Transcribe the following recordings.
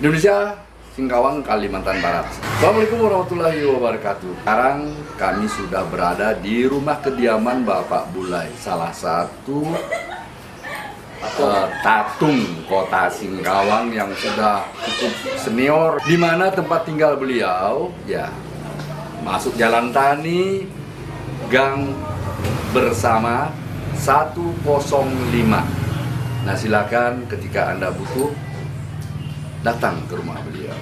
Indonesia, Singkawang, Kalimantan Barat. Assalamualaikum warahmatullahi wabarakatuh. Sekarang kami sudah berada di rumah kediaman Bapak Bulai, salah satu tatung kota Singkawang yang sudah cukup senior. Di mana tempat tinggal beliau? Ya, masuk Jalan Tani, Gang Bersama 105. Nah, silakan ketika Anda butuh datang ke rumah beliau.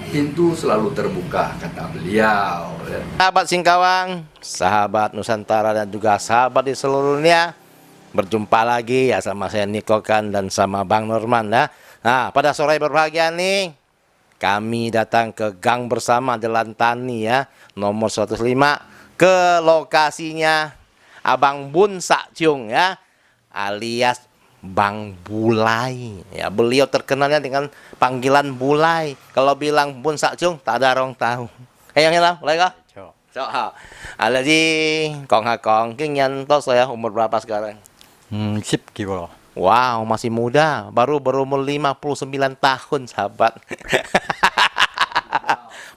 Pintu selalu terbuka, kata beliau. Sahabat Singkawang, sahabat Nusantara dan juga sahabat di seluruh dunia, berjumpa lagi ya sama saya Niko Kan dan sama Bang Norman ya. Nah, pada sore berbahagia nih, kami datang ke Gang Bersama Jalan Tani ya, nomor 105, ke lokasinya Abang Bun Sakjung ya, alias Bang Bulai ya. Beliau terkenalnya dengan panggilan Bulai. Kalau bilang Bun Sakjung tak ada orang tahu. Yang hilang, boleh kah? Ada di Kong Kinyan tos ya, umur berapa sekarang? 10 kilo. Wow, masih muda, baru berumur 59 tahun, sahabat.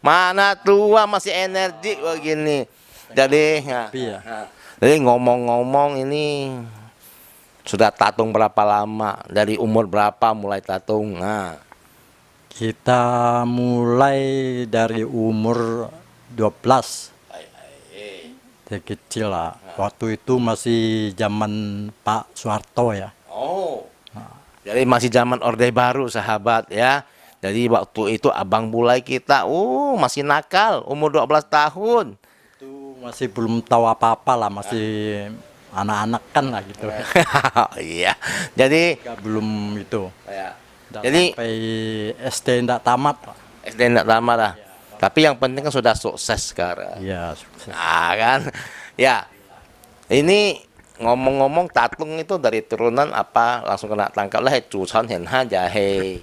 Mana tua masih energi begini. Jadi, jadi ngomong-ngomong ini sudah tatung berapa lama? Dari umur berapa mulai tatung? Nah, Kita mulai dari umur 12. Dari kecil lah. Waktu itu masih zaman Pak Soeharto ya. oh, jadi masih zaman Orde Baru, sahabat ya. Jadi waktu itu Abang Bulai kita, masih nakal, umur 12 tahun. Itu masih belum tahu apa-apa lah, masih anak-anak kan lah gitu. Iya, jadi Belum itu. ya. Nggak Jadi sampai SD enggak tamat, Pak. SD enggak tamat lah. Tapi yang penting kan sudah sukses sekarang. Iya, sukses. Nah kan, ya. Ini ngomong-ngomong tatung itu dari turunan apa langsung kena tangkap lah, Cucon Henha Jahe.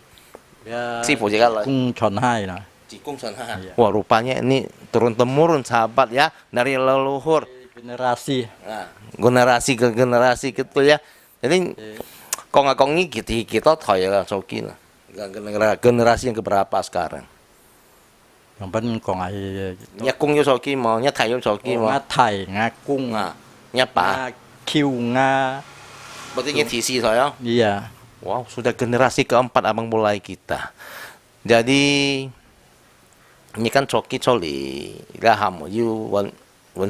Ya, Si Puji kalau Kung Chon Hai lah. Cikung Senha. Iya. Wah, rupanya ini turun temurun, sahabat ya, dari leluhur. Generasi. Nah, generasi ke generasi gitu ya. Jadi kong ini kita toya soki lah. Generasi yang keberapa sekarang? Yang penting Kong Ai gitu. Nyakung yo soki mau, nyatai yo soki mau. Ngatai, ngakung, Nah, nyapa? ngakiu, Berarti nyetisi saya. iya. Wow, sudah generasi keempat Abang Bulai kita. Jadi ini kan coki coli, ilham you wan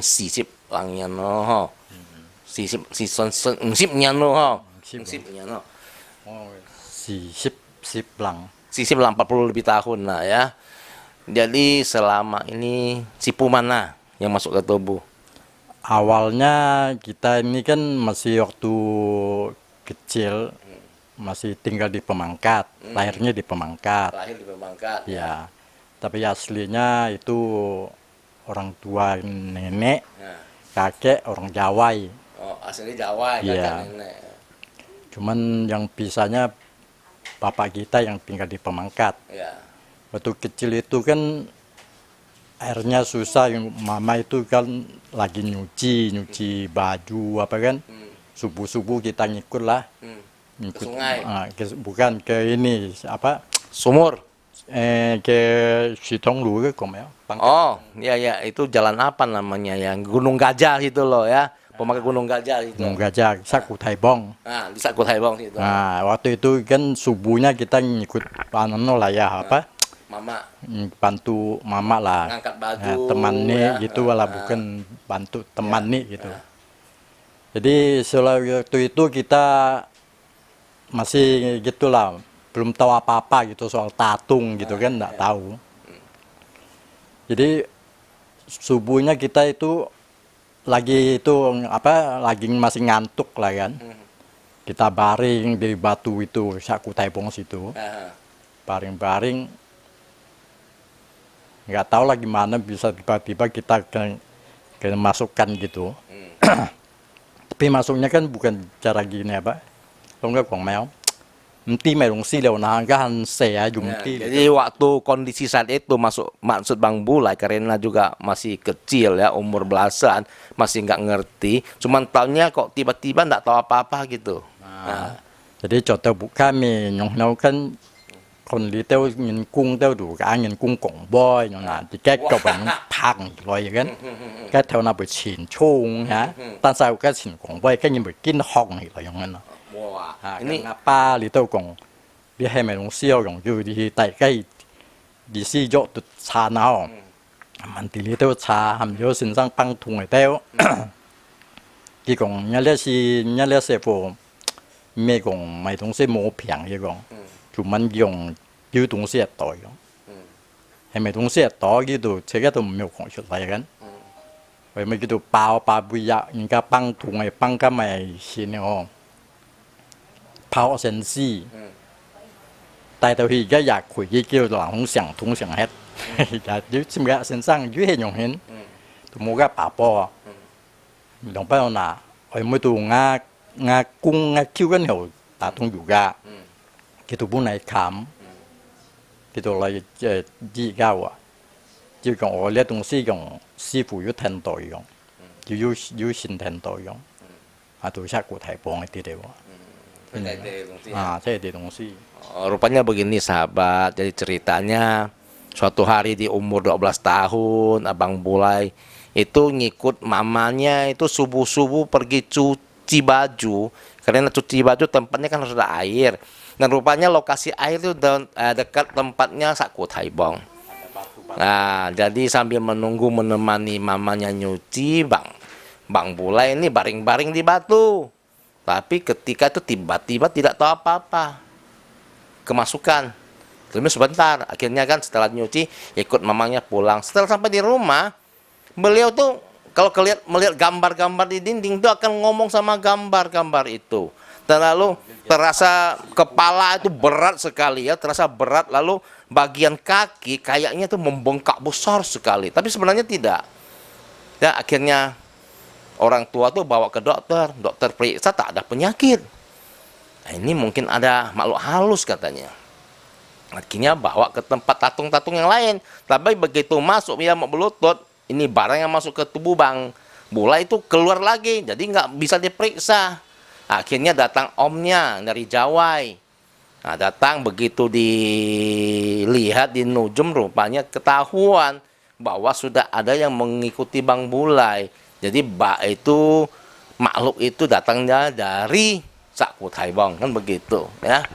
sisip langnya no, sisip sison sipnya no, sipnya no, Oh, sip lang. sisip lah 40 lebih tahun lah ya. Jadi selama ini sipu mana yang masuk ke tubuh? Awalnya kita ini kan masih waktu kecil, masih tinggal di Pemangkat, lahirnya di Pemangkat. Lahir di Pemangkat. Ya, tapi aslinya itu orang tua nenek, Nah, kakek orang Jawai. oh asli Jawa, Iya. kakak nenek. Cuman yang pisahnya bapak kita yang tinggal di Pemangkat. Ya. Waktu kecil itu kan airnya susah, yang mama itu kan lagi nyuci baju apa kan. Subuh-subuh kita ngikut lah. Ke sungai. Bukan ke ini apa? Sumur. Ke Sitonglu ke kom ya. Oh, ya itu jalan apa namanya yang Gunung Gajah itu loh ya. Pemakai Gunung Gajah itu. Gunung Gajah, Saku Taibong. Nah, di Sakut Haibong itu. Nah, waktu itu kan subuhnya kita ngikut panono lah ya apa? Mama Bantu mama lah. ngangkat baju. Nah, teman nih ya. gitu lah, bukan bantu teman nih gitu. Jadi selalu waktu itu kita masih gitulah, belum tahu apa-apa gitu soal tatung gitu kan, nggak tahu. Jadi subuhnya kita itu lagi itu apa, lagi masih ngantuk lah kan. Kita baring di batu itu, Saku Taibong situ. Nah, Baring-baring, nggak tahu lah gimana bisa tiba-tiba kita ke masukkan gitu. Tapi masuknya kan bukan cara gini apa, kalau nggak kong meo, nanti merung si leo nahan saya ya, jumti. jadi waktu kondisi saat itu maksud Bang Bulai karena juga masih kecil ya, umur belasan, masih nggak ngerti, cuman taunya kok tiba-tiba nggak tahu apa-apa gitu. Jadi contoh buka mi nyong kan คนลีเต้าเงินกุ้งเต้าดูกับเงินกุ้งกงบ่อยอย่างนั้นที่แกก็เป็นพังลอยอย่างนั้นแกแถวนั้นไปฉินช่งฮะตั้งใจก็ฉินกงบ่อยแกยังไปกินห้องอีกอย่างนั้น ini 啊，巴里都講，你係咪用燒用要你大家你是喐到茶腦，問題你都茶含咗身上幫痛嘅刀，佢講一啲師傅咩講買東西冇平嘅講，就問用要東西一袋講，係咪東西一袋呢度這個都唔有講出嚟嘅，為咪叫做包背呀，人家幫痛嘅幫緊咪先哦。泡成絲，但到佢而家日佢已叫人好成通成hết，就點解先生越係用顯，都冇個把波，用不到拿，我每度牙公牙挑緊頭打通อยู่噶，佢度本嚟冚，佢度嚟依家話，就講我呢東西用師傅要聽代用，要先聽代用，到下個提幫一啲嘅喎。saya di Dongsi. Rupanya begini sahabat, jadi ceritanya suatu hari di umur 12 tahun Abang Bulai itu ngikut mamanya itu subuh-subuh pergi cuci baju. Karena cuci baju tempatnya kan harus ada air. Dan rupanya lokasi air itu dekat tempatnya Saku Taibong. Nah, jadi sambil menunggu menemani mamanya nyuci, Bang Bulai ini baring-baring di batu. Tapi ketika itu tiba-tiba tidak tahu apa-apa, kemasukan. Terus sebentar, akhirnya kan setelah nyuci ikut mamanya pulang. Setelah sampai di rumah, beliau tuh kalau melihat gambar-gambar di dinding itu akan ngomong sama gambar-gambar itu. Dan lalu terasa kepala itu berat sekali ya, terasa berat. Lalu bagian kaki kayaknya tuh membengkak besar sekali. Tapi sebenarnya tidak. Ya akhirnya orang tua tuh bawa ke dokter periksa tak ada penyakit. Nah, ini mungkin ada makhluk halus katanya. Akhirnya bawa ke tempat tatung-tatung yang lain. Tapi begitu masuk dia mau berlutut, ini barang yang masuk ke tubuh Bang Bulai itu keluar lagi, jadi nggak bisa diperiksa. Akhirnya datang omnya dari Jawai. Nah, datang begitu dilihat di Nujum rupanya ketahuan bahwa sudah ada yang mengikuti Bang Bulai. Jadi itu makhluk itu datangnya dari Saku Taibong kan begitu ya.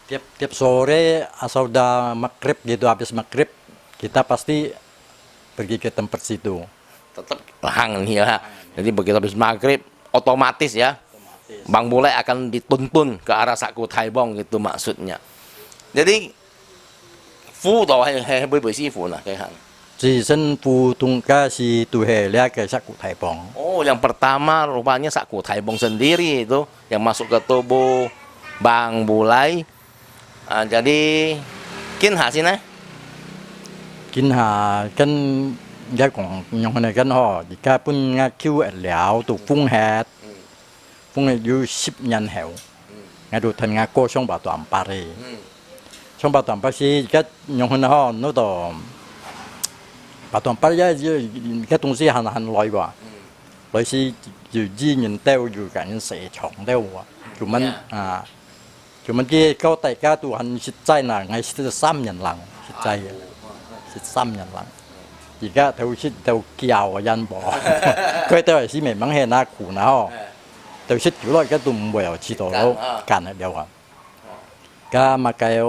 Tiap sore asal udah maghrib gitu, habis maghrib kita pasti pergi ke tempat situ. Tetap hang ya. Jadi begitu habis maghrib otomatis ya Bang Bulai akan dituntun ke arah Saku Taibong gitu maksudnya. Jadi Fu tau hay bơi si Fu nah kayak hang. Chỉ sinh phu tung ca si tu he lia ke Saku Taibong. Oh, yang pertama rupanya Saku Taibong sendiri itu yang masuk ke tubuh Bang Bulai. Jadi kin hasilnya? Kin ha kan cái còn nhong này kan ho, di ka pun nga kêu liao tu phung het. Phung này yu 10 nhân heo. Nga du thành nga cô trong bảo toàn Paris. Trong bảo toàn Paris cái nhong này ho nó to bảo toàn Paris cái東西很耐啩，類似要醫人兜要緊蛇蟲兜喎，做乜啊？做乜啲高大家都很實際嗱，係實3人能實際嘅，實3人能。而家頭先就叫啊人噃，佢都係先明明係那苦那嗬，頭先叫落而家都唔會有知道咯，間係有啊。家嘛計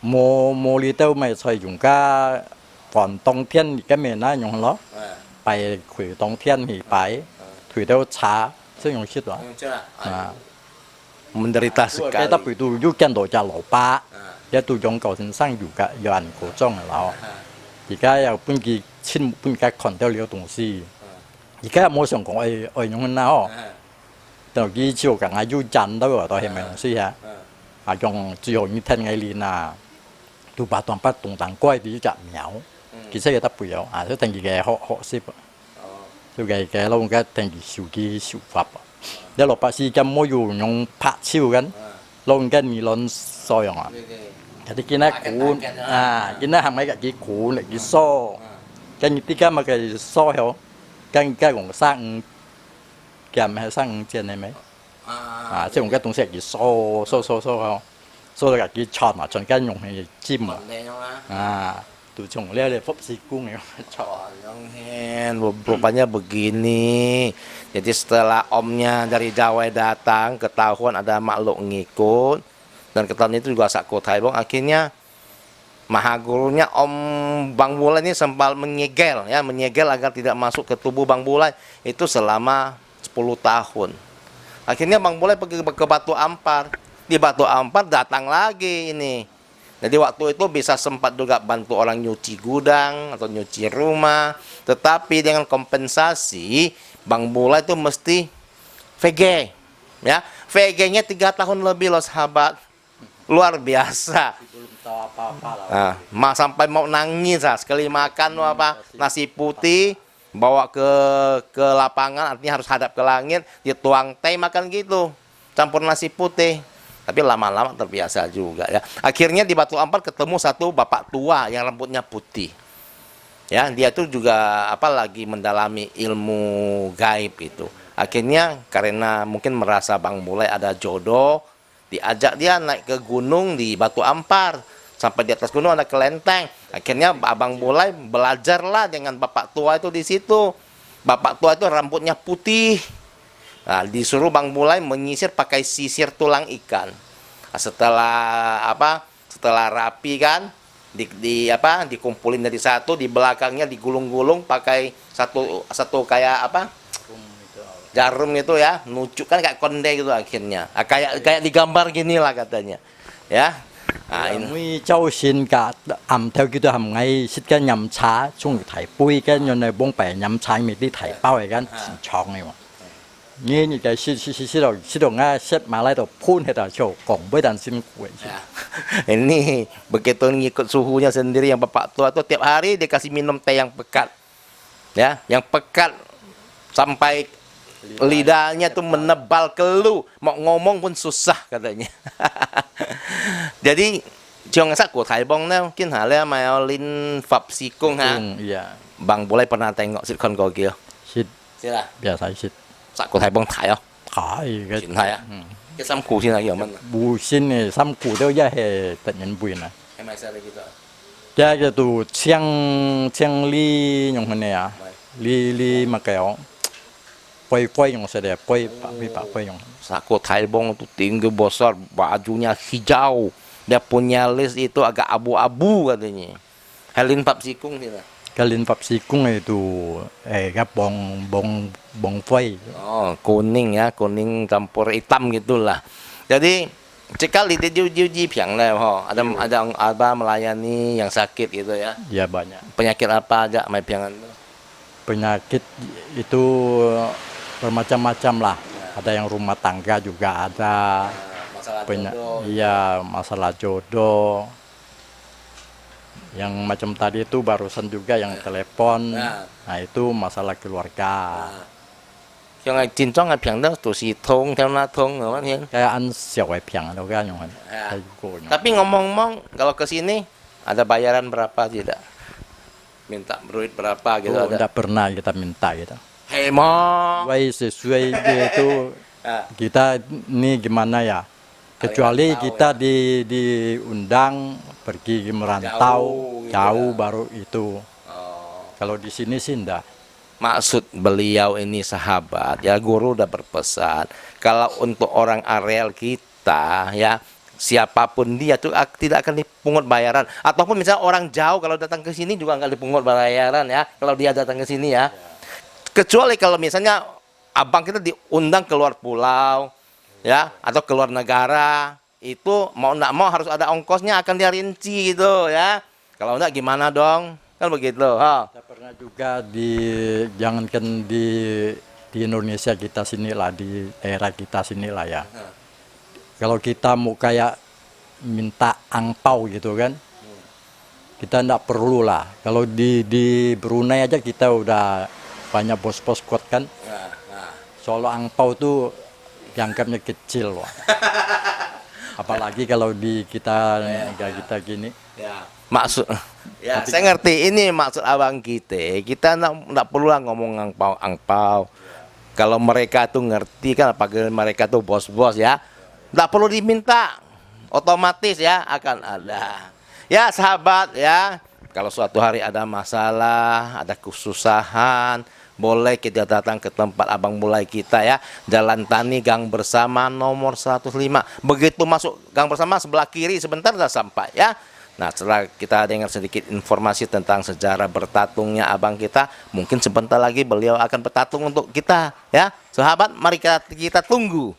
冇呢兜咪採用家。còn冬thiên thì cái miền nó dùng nó bài khủy冬thiên thì bài thủy đâu茶 sử dụng shit đó menderita sekali. Cái tapi tu yu kan do cha lão ba, ya tu dùng cầu sinh sang yu cái yu anh cổ trong lão, thì cái ya pun ki xin pun cái còn theo liều东西，而家冇想講愛用nào，但係只有講係yu chân đó rồi，係咪東西啊？啊用只有你聽嘅練啊，都把當把動彈乖啲隻苗。其實有得背有，所以定義嘅學識，所以嘅老人家定義手機手法，一落百事咁冇用拍超緊，老人家議論所用啊，有啲見得苦見得係咪嘅苦嚟嘅疏，跟住啲家咪嘅疏咗，跟住用生嘅咪係生正係咪？即係用嘅東西嘅疏，所以佢炒埋盡間用嚟尖啊， Kontenya 啊，都從呢啲福士公嚟炒。 Yang Hen, rupanya begini. Jadi setelah omnya dari Jawa datang, ketahuan ada makhluk ngikut, dan ketahuan itu juga Sakko Taibong. Akhirnya maha gurunya Om Bang Bulai ini sempat menyegel, ya, menyegel agar tidak masuk ke tubuh Bang Bulai itu selama 10 tahun. Akhirnya Bang Bulai pergi ke Batu Ampar. Di Batu Ampar datang lagi ini. Jadi waktu itu bisa sempat juga bantu orang nyuci gudang atau nyuci rumah. Tetapi dengan kompensasi, Bang Bulai itu mesti VG. Ya, VG-nya 3 tahun lebih loh sahabat. Luar biasa. Belum tahu apa-apa lah. Nah, sampai mau nangis sekali makan apa nasi putih bawa ke lapangan, artinya harus hadap ke langit, dituang teh makan gitu. Campur nasi putih. Tapi lama-lama terbiasa juga ya. Akhirnya di Batu Ampar ketemu satu bapak tua yang rambutnya putih. Ya, dia tuh juga lagi mendalami ilmu gaib itu. Akhirnya karena mungkin merasa Bang Bulai ada jodoh, diajak dia naik ke gunung di Batu Ampar. Sampai di atas gunung ada kelenteng. Akhirnya Abang Bulai belajarlah dengan bapak tua itu di situ. Bapak tua itu rambutnya putih. Nah, disuruh Bang Bulai menyisir pakai sisir tulang ikan. Nah, setelah rapi kan, dikumpulin dari satu, di belakangnya digulung-gulung pakai satu kayak jarum itu ya, nucuk kan kayak konde gitu akhirnya. Nah, kayak digambar gini lah katanya. Ya. Nah, ini. 每周線㗎，暗頭叫做係咪識緊飲茶，中意提杯跟原來幫病飲茶咪啲提包嚟緊廠嘅喎。Ini kayak si dong set malah itu pun kita coba kong dan sim kue. Ya. Ini begitu ngikut suhunya sendiri yang bapak tua tuh tiap hari dikasih minum teh yang pekat. Ya, yang pekat sampai lidahnya tuh menebal kelu, mau ngomong pun susah katanya. Jadi Jong Sakko Taibong mungkin halnya Maolin Fab Sikung ha. Iya. Bang Bulai pernah tengok sitcom Gokil. Sit Sila. biasa sit. Sakko Taibong Thai oh. Thai cái. Chuyện Thai á. Cái xăm cù xin là kiểu mình. Bù xin này xăm củ đâu ra hệ tự nhiên bùi này. Em mày sao đây gitu. Dia itu siang li yang mana ya? Li makeo. Poi yang saya poi pak yang. Sakko Taibong itu tinggi besar, bajunya hijau. Dia punya list itu agak abu-abu katanya. Helin Pap Sikung sih lah. Kalin pap sikung itu cái bong phơi. Oh, kuning ya, kuning campur hitam gitulah. Jadi sekali di Juji Piang lah, ada melayani yang sakit gitu ya. Ya banyak. Penyakit apa aja Mai Piangan? Penyakit itu bermacam-macam lah. Ada yang rumah tangga juga ada. Masalah jodoh. Iya, masalah jodoh. Yang macam tadi itu barusan juga yang telepon. Nah, itu masalah keluarga. Yang ai cincong ai Piang dah tu si thong theo na thong kan ya. Kayak an xiao ai piang itu kan yang Tapi ngomong-ngomong kalau ke sini ada bayaran berapa tidak? Minta duit berapa gitu ada. Tidak pernah kita minta gitu. Hemo. Wai sesuai itu kita ini gimana ya? Kecuali kita diundang pergi merantau jauh baru itu. Kalau di sini sih enggak. Maksud beliau ini sahabat ya, guru udah berpesan kalau untuk orang areal kita ya, siapapun dia tuh tidak akan dipungut bayaran, ataupun misalnya orang jauh kalau datang ke sini juga nggak dipungut bayaran ya kalau dia datang ke sini ya. Kecuali kalau misalnya abang kita diundang keluar pulau ya atau keluar negara, itu mau enggak mau harus ada ongkosnya, akan dia rinci gitu ya. Kalau enggak gimana dong, kan begitu. Kita pernah juga jangankan di Indonesia kita sinilah, di daerah kita sinilah ya. Kalau kita mau kayak minta angpau gitu kan, kita enggak perlu lah. Kalau di Brunei aja kita udah banyak bos-bos kuat kan. Soal angpau tuh dianggapnya kecil loh. Apalagi kalau di kita gini. Ya. Maksud ya, saya ngerti ini maksud abang kita. Kita enggak perlu lah ngomong angpau. Kalau mereka tuh ngerti kan, apalagi mereka tuh bos-bos ya. Enggak perlu diminta. otomatis ya akan ada. Ya sahabat ya, kalau suatu hari ada masalah, ada kesusahan, boleh kita datang ke tempat Abang Bulai kita ya. Jalan Tani Gang Bersama nomor 105. Begitu masuk Gang Bersama sebelah kiri sebentar sudah sampai ya. Nah, setelah kita dengar sedikit informasi tentang sejarah bertatungnya abang kita, mungkin sebentar lagi beliau akan bertatung untuk kita, ya. Sahabat, mari kita tunggu.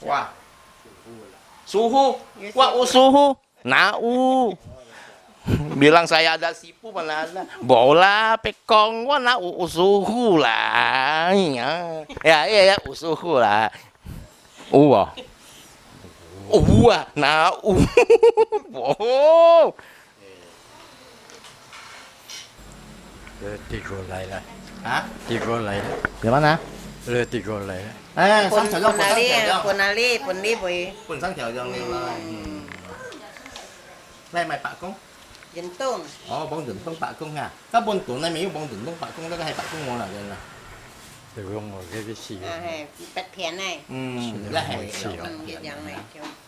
Wah. Suhu. Wah, suhu. Nau. Bilang saya ada sipu mana ada. Bola pekong wah na usuhu lah. Ya usuhu lah. Uwa. Uwa na Oh. Đi cô lại là Hả? đi cô lại là Gimana? đi cô lại là Sang chào dong, Pun ali boy. Pun sang chào dong lên lại. Đây mày bạn cũng. Jentung. Bông dừng tông bạc cung ha. Các bông tụ này mấy bông dừng tông bạc cung đó có hai bạc cung ngon là đây là. từ không ngồi cái gì Hai bát phiền này. Là hai Hiện dạng này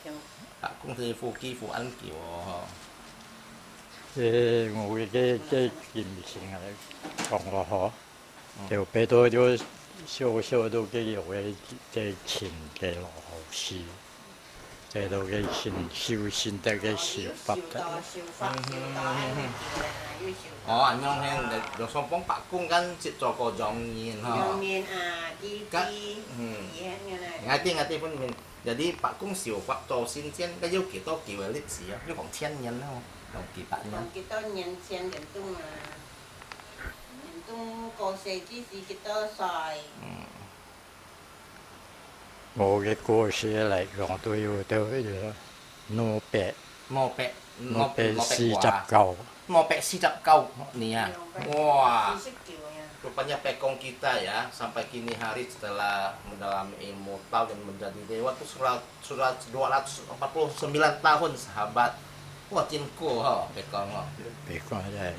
trong bạc cung thì phụ kỳ phụ ăn kiểu. cái ngồi cái kim sinh này còn là họ đều bé tôi就燒到幾有嘅即係錢嘅落後事，即係到嘅錢燒先得嘅事法嘅。 Anh nhong hen được xong bóng bạc cung kan sit cho cô dòng nhìn ha. Yang miền di như này. Ngerti pun min. Jadi Pak Kung siêu pháp cho xin chen cái dấu kiểu to kiểu lịch sử á, cái khoảng thiên nhân không? Đồng kỳ bạn nhân. Còn kita nhân sen jentung jentung cô sẽ chỉ kita xoài. 我嘅故事嚟講都要到攞白 Mò pẹ 攞白49。 Mò pẹ si cap kau nih ya. Wah. Isip kiểu nha. Rupanya pekong kita ya sampai kini hari setelah mendalami ilmu tahu dan menjadi dewa itu sudah 249 tahun sahabat. Wah cinku ha pekong ha. 別講真係，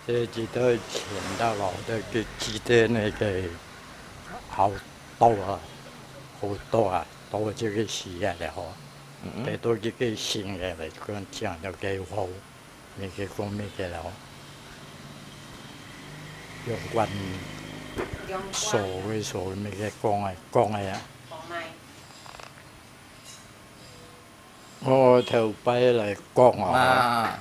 即係至到前得落都嘅記得那個好多啊，好多啊，多這個事啊嚟嗬，但都這個新嘅嚟講講就幾好，你嘅講咩嘅咯？用軍 Yang 數咩嘅講啊！ Còn này. 我頭擺嚟講啊！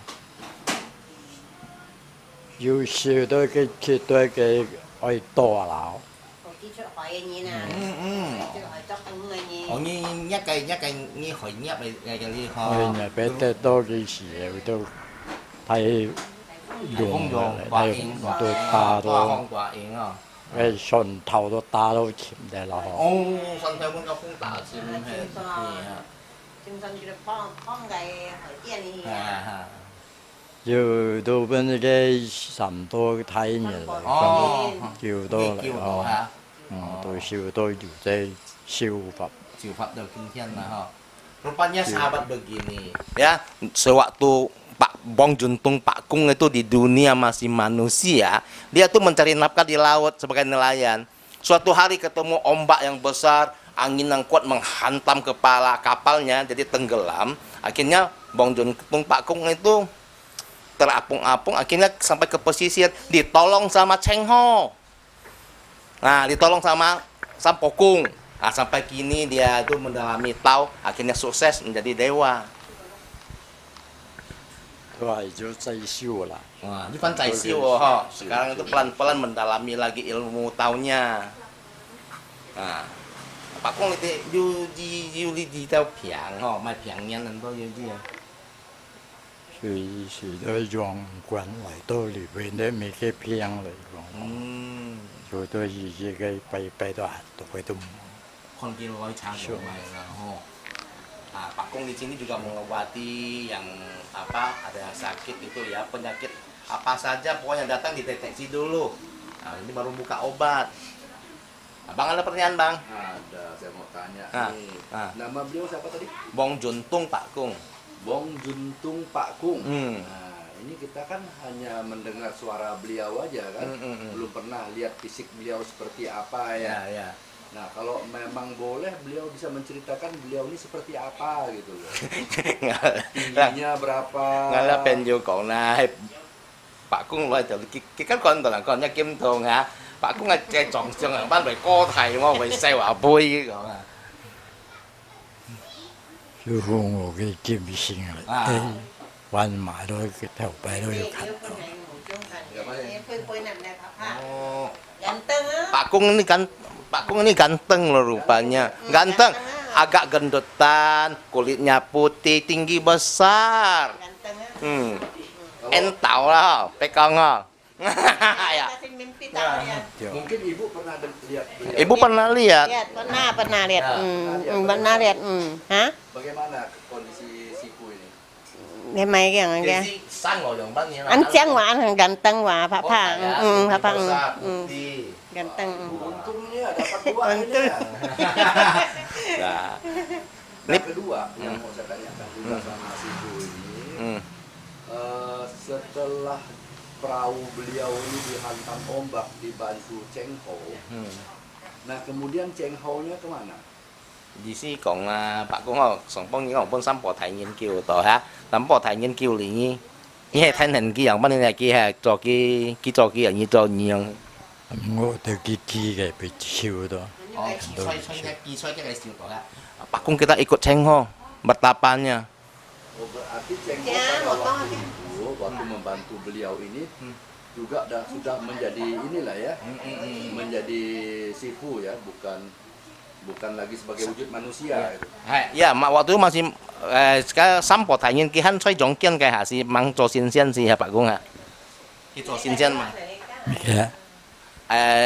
要笑到嘅絕對嘅愛多啦！ Còn chỉ cho hỏi như nè. Chứ hỏi chắc cũng người như. Như nhắc cây như hỏi nhấp này cái gì 我哋俾得多嘅時都睇用嚟睇都打到， quả yến à. 誒順頭都打到潛地落。 Sân theo con cao không tả chim hết. Chim sân chỉ phong cái hỏi tiền thì. 要到邊嘅神多睇嘢嚟，叫多嚟哦，到笑多要即消法。 Sifat dari Kintian lah ha. Rupanya sahabat begini. Ya, sewaktu Pak Bong Juntung Pak Kung itu di dunia masih manusia, dia tuh mencari nafkah di laut sebagai nelayan. Suatu hari ketemu ombak yang besar, angin yang kuat menghantam kepala kapalnya jadi tenggelam. Akhirnya Bong Juntung Pak Kung itu terapung-apung, akhirnya sampai ke pesisir, ditolong sama Cheng Ho. Nah, ditolong sama Pokung. Nah, sampai kini dia itu mendalami Tao, akhirnya sukses menjadi dewa. 都係咗細燒啦。 Wah, ini kan Cai Siu, ho. Sekarang itu pelan-pelan mendalami lagi ilmu Tao-nya. Nah, Pak Kong itu di Tao Piang, ho, mai Piangnya nanti dia. 隨都用棍嚟到裏邊咧，未嘅片嚟講，最多以前嘅背都係都會都。 Kon kiloi cabai lah, ho. Nah, Pak Kong di sini juga mengobati yang ada yang sakit itu ya, penyakit apa saja pokoknya datang dideteksi dulu. Nah, ini baru buka obat. Abang ada pertanyaan, Bang? Ada, saya mau tanya Nah, nih. nah. Nama beliau siapa tadi? Bong Juntung Pak Kung. Bong Juntung Pak Kung. Hmm. Nah, ini kita kan hanya mendengar suara beliau aja kan, belum pernah lihat fisik beliau seperti apa ya. Ya. Nah, kalau memang boleh beliau bisa menceritakan beliau ini seperti apa gitu loh. Tingginya berapa? Ngala penjo còn là Bắc Cung loại từ cái cách con là con nhá kim thường hả Bắc Cung là chạy trọng trường ở ban về co thầy mà về sale à bôi còn à 如果我嘅劍性啊嚟，揾埋到佢頭擺都要 Nếu 近 con 到。 này ngủ chung thành em phơi nằm này pháp ha. oh Ganteng á. Pak Kung ini kan Pak Kung ini ganteng loh rupanya. Ganteng, agak gendutan, kulitnya putih, tinggi besar. Ganteng á. Entau lah, pegang lah. Ya. Kasih mimpi tahu ya. Mungkin ibu pernah lihat beliau. Ibu pernah lihat? Lihat, pernah lihat. Ya. Pernah lihat. Hah? Bagaimana kondisi Siku ini? Ngày mai cái thằng kia. Jadi sang loh yang banyak. Anh trắng quá, anh ganteng quá, Pháp Oh, Hà. saya, Pháp Hà. besar, putih. Ganteng. Untung ini ya dapat dua ini Untung. ya. Nah, Yang kedua yang mau saya tanyakan juga sama Siku ini, hmm. setelah perahu beliau ini dihantam ombak dibantu Cheng Ho, nah kemudian Cheng Ho-nya kemana? Ý sĩ講啊，白宮學上幫已經幫三婆睇研究到嚇，三婆睇研究嚟呢，依係睇人機人幫你係機係做機做機人要做樣。我對佢機嘅被超到，哦，機吹嘅少到啦。白宮kita ikut Cheng Ho bertapanya. Oh, berarti Cheng Ho Ya, pada motor waktu itu, waktu membantu beliau ini juga sudah menjadi inilah ya, menjadi sifu ya, bukan lagi sebagai wujud manusia. Gitu. Ya, waktu itu masih sekarang sampo睇研究han吹種堅嘅係是mang做先先是係白宮啊，去做先先嘛。嘅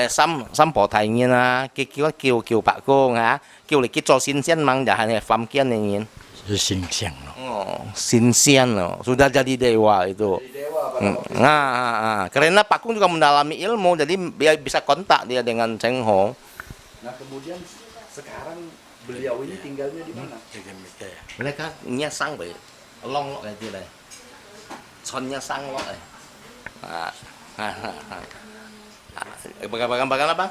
三婆睇研啊，叫白宮啊，叫你去做先先mang就係phạm堅嘅研。就形象咯。 Oh, sinsian loh. Sudah jadi dewa itu. Jadi dewa pada waktu itu. Karena Pak Kung juga mendalami ilmu, jadi dia bisa kontak dia dengan Cheng Ho. Nah kemudian sekarang beliau ini tinggalnya di mana? Mereka nyasang vậy, long lo cái gì đây, son nyasang lo này. Bagaimana bang?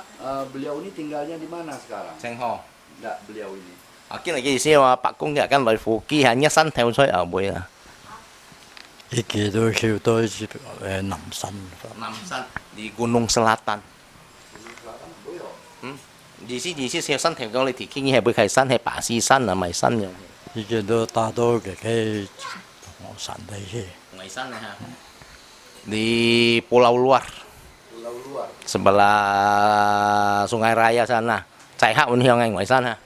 Beliau ini tinggalnya di mana sekarang? Cheng Ho. Enggak, beliau ini. Cái này cái gì mà Bắc Cung nhà cái loại phù kỳ hanya san theo suối ở bụi à. 呢幾都少多南新， Namsan di Gunung Selatan. Selatan, Boyo. Di sini san theo trong này thì khi nghe bụi khai san hay Bà Si san là mày san rồi. 呢幾都大多嘅喺我神地嘅， Mày san này ha. Di Pulau Luar. Pulau luar. Sebelah Sungai Raya sana. Chạy hạ Unhyong anh ngoài sana.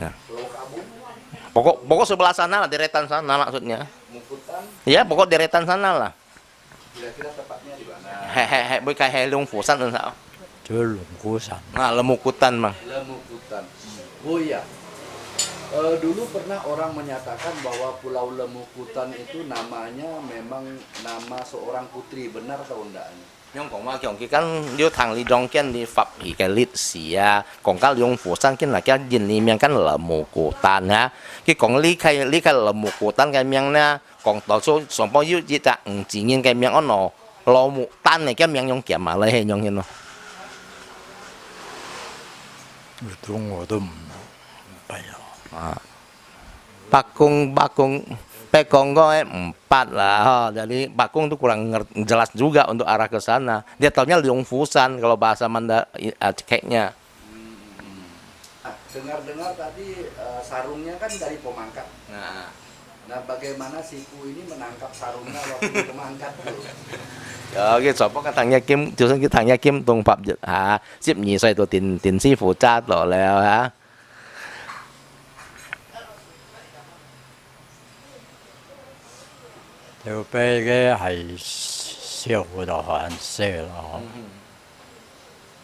Pulau Kabung, Pokok sebelah sana lah, deretan sana maksudnya. Mukutan, Ya, pokok deretan sana lah. kira-kira tepatnya di mana? He bơi khai Long Phủ San làm sao? 做龍鼓神。 Nah, Lemukutan mang. Lemukutan. Oh iya. Dulu pernah orang menyatakan bahwa Pulau Lemukutan itu namanya memang nama seorang putri, benar atau enggak? Nhưng còn qua kiểu cái nếu thằng Lý Đông Kiên đi Phật thì cái lịch sử à, còn cái Long Phủ San cái là cái nhìn里面cái là Lemukutan ha. Cái còn lý khai Lemukutan cái miệng nè, cònต่อสู้สองป้อยุจิตะจีเงินcái miệng nó Lemukutan này cái miệng用kiếm mà lấy hay用nó. 我都唔弊咯。 Bắc Cung Pekong kok 4 lah, jadi Pak Kung tuh kurang jelas juga untuk arah ke sana. Dia taunya Liung Fusan kalau bahasa Cekeknya. Dengar-dengar tadi sarungnya kan dari pemangkat. Nah, Nah, bagaimana Siku ini menangkap sarungnya waktu di pemangkat tuh? cái sổ bóc cái thằng Nha Kim, chủ cái thằng Nha Kim Tùng Phạm hả, 12 歲到電師傅揸落嚟啊 條啤嘅係燒好多顏色咯，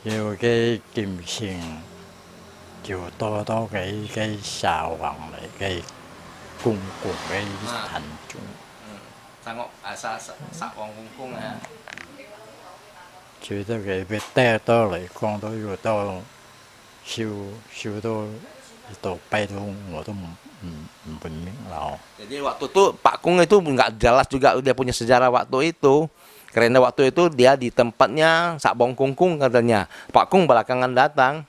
要嘅劍線就多多嘅沙橫嚟嘅公共嘅thần中， Sa Hoàng Cung à. 最多嘅俾爹多嚟講到要多燒到到跛到我都唔 bening lah. Jadi waktu itu Pak Kung itu nggak jelas juga dia punya sejarah waktu itu. Karena waktu itu dia di tempatnya Sabong Kungkung katanya. Pak Kung belakangan datang.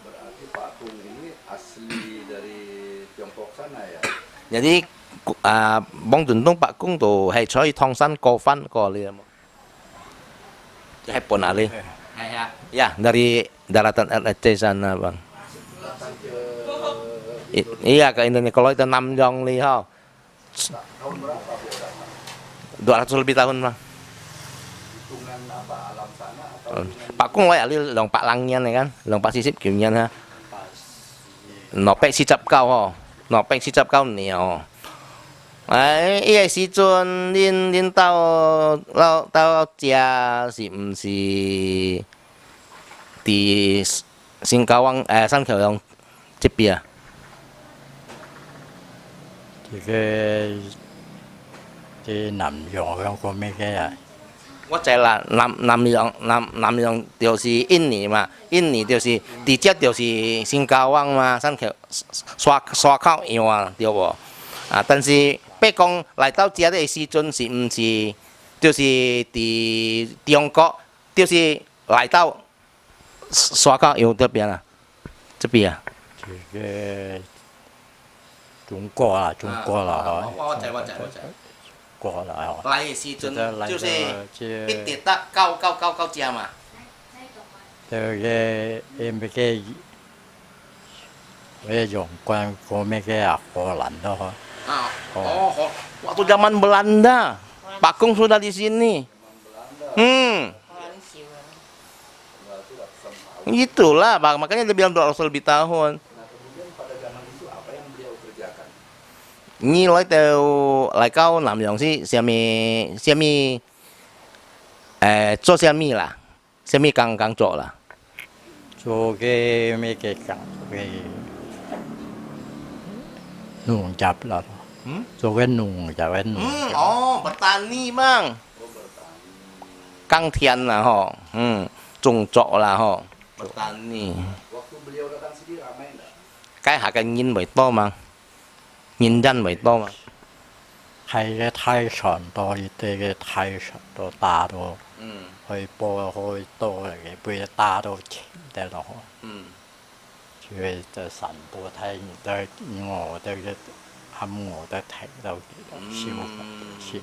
Berarti Pak Kung ini asli dari Tiongkok sana ya? Jadi Bong Juntung Pak Kung tuh hay chơi Thong San Ko Fan Ko liam. Hepon ali. Ya, dari daratan RRC sana, Bang. Iya ke Indonesia. Kalau itu Namjong li ha. Tahun berapa beliau datang? 200 lebih tahun, Bang. Hitungan apa alam sana atau Pak Kung lại ali lòng Pak Langyan này kan, lòng Pak Sisip kiểu nhân ha. Nó bẹc si chập cao ho, nó bẹc si chập cao nhiều. Ấy, ý sĩ chuẩn liên tao gia是唔是伫新高灣新橋用這邊啊？ cái nằm giò không có mấy cái à 我知啦，南洋就是印尼嘛，印尼就是直接就是新加坡嘛，新橋刷靠洋啊，對不？啊，但是北講來到這的時陣是唔是就是伫中國，就是來到刷靠洋這邊啊，這邊啊。 thì cái Trung Quốc là Trung Quốc là hỏi 我知。 Quốc là hỏi 來的時陣就是chứ 一直得高只嘛。 cái mấy cái dùng quan của mấy cái Hồ Lan đó hả? Waktu zaman Belanda, Pak Kung sudah di sini. Orang siwa. Itulah, Bang. Makanya dia bilang 200 lebih tahun. Nah kemudian pada zaman itu apa yang beliau kerjakan? Nhi nói theo lại câu Nam Yong si xiao mi cho xiao mi là xiao mi càng chỗ là Cho cái mấy cái nuông chập là cho cái nuông chập cái nuông petani bang Kang Thian là họ trồng trọ là họ petani Waktu beliau datang sini ramai enggak? cái hạ cái nhìn bởi to mà nhìn dân bởi to mà hay cái thái sản to cái thái sản to ta to hơi bò hơi to cái bữa ta to để nó chứ cái sản bò thái để ngõ để cái hầm ngõ để thái đâu siêu siêu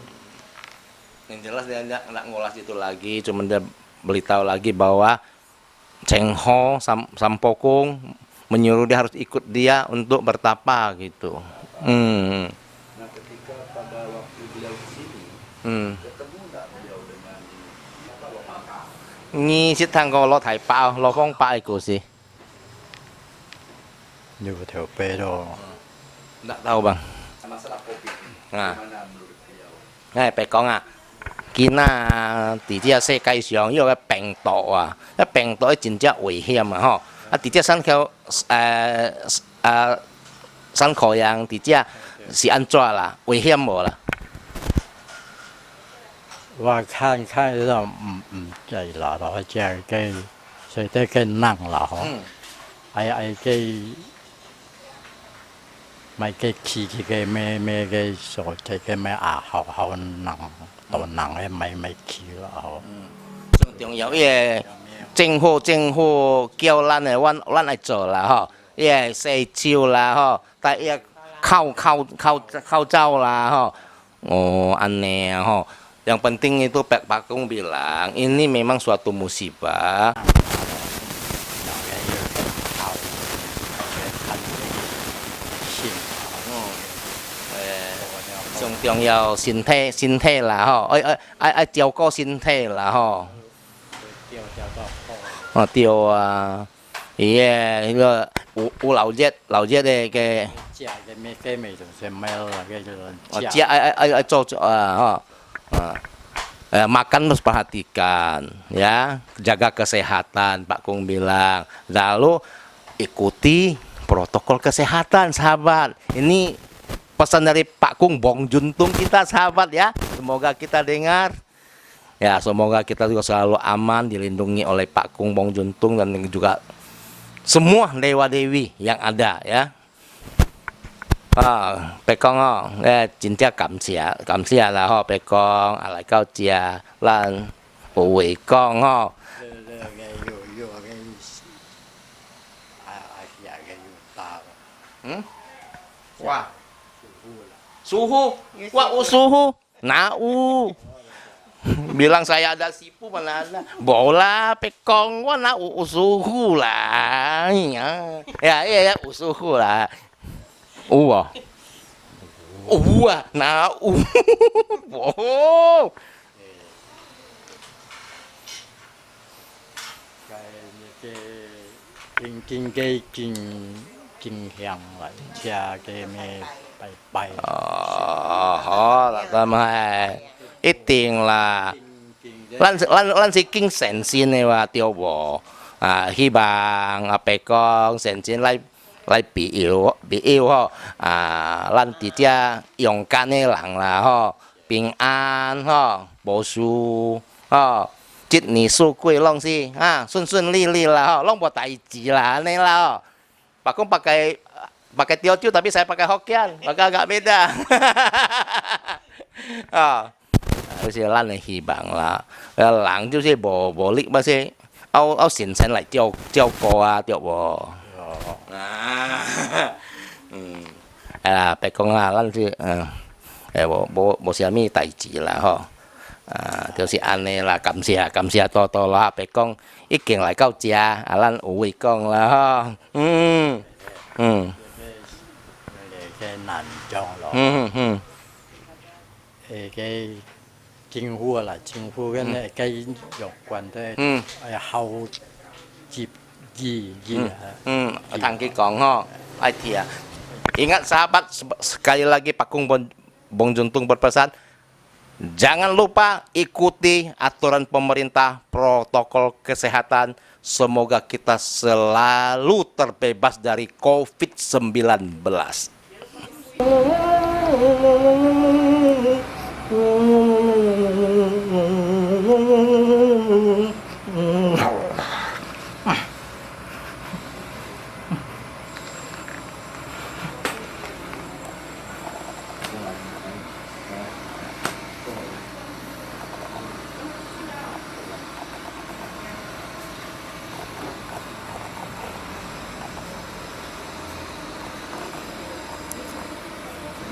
yang jelas dia nggak ngolah itu lagi, cuma dia beritahu lagi bahwa Cheng Ho Sampokong menyuruh dia harus ikut dia untuk bertapa gitu. Nah ketika pada waktu beliau ke sini ketemu enggak beliau dengan apa Lopaka? Nhi siết thang có lo thải bao, lo không bao của gì? như theo bê đó Nggak tahu bang. Masalah kopi Nah. gimana menurut beliau? Này, phải có à. Kina thì chia世界上有個病毒啊，一病毒真正危險啊！嗬，啊，直接新口新口樣直接是安怎啦？危險無啦？ ว่าข้างเราใจละเราจะใช้ได้แค่นั่งละฮะไอ้แค่ไม่แค่ขี่แค่ไม่แค่สอนแค่ไม่เขานั่งตัวนั่งให้ไม่ขี่ละฮะ 仲有伊個政府叫咱誒，咱來做啦吼，伊個洗手啦吼，但伊個口罩啦吼，哦安尼啊吼。Yang penting itu Pak Kung bilang ini memang suatu musibah. Trong trọng yếu thân thể là ho, chiều có thân thể là ho. Tiêu ý cái u lão giết đây cái cái mấy種是咩啦？cái chia cho makan harus perhatikan ya, jaga kesehatan Pak Kung bilang, lalu ikuti protokol kesehatan sahabat. Ini pesan dari Pak Kung Bong Juntung kita sahabat ya, semoga kita dengar ya, semoga kita juga selalu aman dilindungi oleh Pak Kung Bong Juntung dan juga semua dewa dewi yang ada ya. 白講哦，真正感謝啦吼，白講啊來到這，咱有話講吼，哇，suhu，wah suhu, nah bilang saya ada sipu mana ada, bola pekong, wah nah suhu lah, ya suhu lah, wah. Nah, wow. kinh hàng lại cha cái mẹ bay bay Tama ít tiền là lần sẽ kinh sản xin này và tiêu bỏ hy vọng bé con sản xin lại bị yêu ho lần tí cha勇敢的人啦ho bình an ho bảo su ho chết ni su quê long si顺順利利lah ho long bỏ tài gì lah này lah ho Pak Kong pakai Teochew tapi saya pakai Hokkien, maka agak beda. Thì lan này hy vọng là làng chứ bò lịch mà sẽ ao xin sen lại tiêu cò tiêu bò. Pak Kong là lan chứ bò xe mi tài chỉ là ho. Theo si anh này là cảm xia to là Pak Kong ít kiện lại cao chia lan ủi con là ho. cái nàn tròn đó cái chính phủ là chính phủ cái này cái有关的hậu chip gì Thằng kia còn ho ai thia ingat sahabat sekali lagi Pak Kong Bong Juntung berpesan jangan lupa ikuti aturan pemerintah protokol kesehatan. Semoga kita selalu terbebas dari COVID-19.